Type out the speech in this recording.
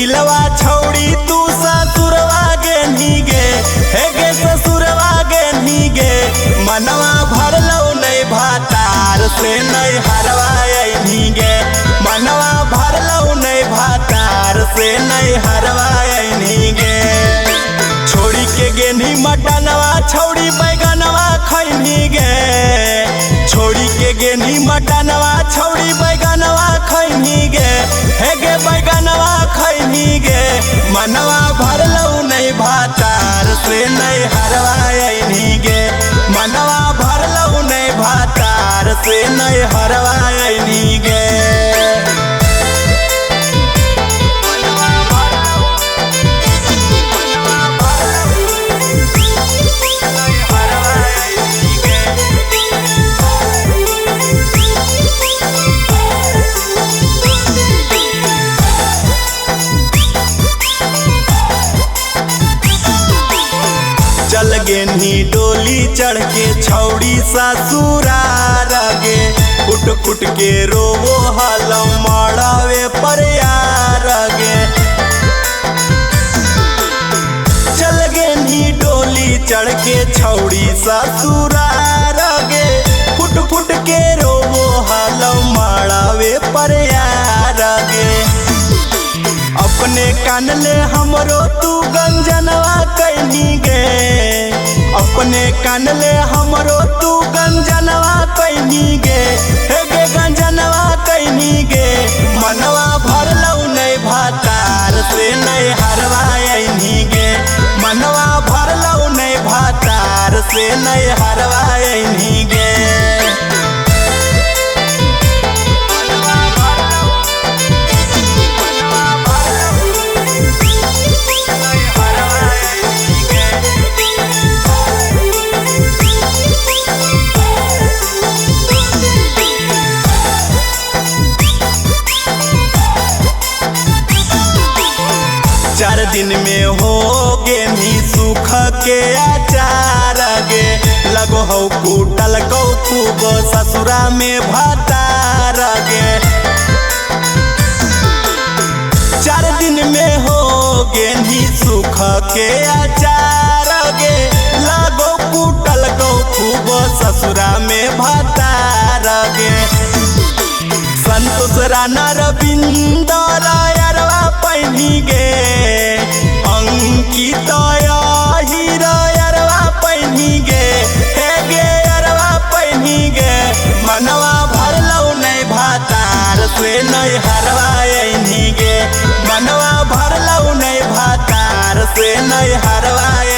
दिलवा छौड़ी तू ससुरवा गेनी गे, हे गे ससुरवा गेनी गे। मनवा भरलौ नहीं भातार से नहीं हरवायनी गे, मनवा भरलौ नहीं भातार से नहीं हरवायनी गे। छोड़ी के गेनी मटनवा छौड़ी बैगनवा खैनी गे, छोड़ी के गेनी मटनवा छौड़ी बैगनवा खैनी गे, हे गे बैगनवा खैनी गे। मनवा भरलौ नहीं भातार से नहीं हरवायनी गे, मनवा भरलौ नहीं भातार से नहीं हरवायनी गे। चल गेनी डोली चढ़ के छौड़ी ससुरार गे, कुट कुट के रोवो हलौ मड़ावे पर यार गे। चल गेनी डोली चढ़ के छौड़ी ससुरार गे, फुट फुट के रोवो हलौ मड़ावे पर यार गे। अपने कान ले हमरो तू गंजनवा कैनी गे, अपने कान ले हमरो तू गंजनवा कैनी गे, हे गे गंजनवा कैनी गे। मनवा भरलौ नहीं भातार से नहीं हरवायनी गे, मनवा भरलौ नहीं भातार से नहीं हरवायनी गे। चार दिन में हो गे मी सुख के आचार गे, लगो हो कुटल गौ खूब ससुरा में भातार गे। चार दिन में हो गे मी सुख के आचार गे, लगो कुटल गौ खूब ससुरा में भातार गे। संतोष राणा रविंदर यारवा पैनी गे, अंकित हीरो यारवा पैनी गे, हे गे यारवा पैनी गे। मनवा भरलौ नहीं भातार से नहीं हरवायनी गे, मनवा भरलौ नहीं भातार से नहीं हरवायनी।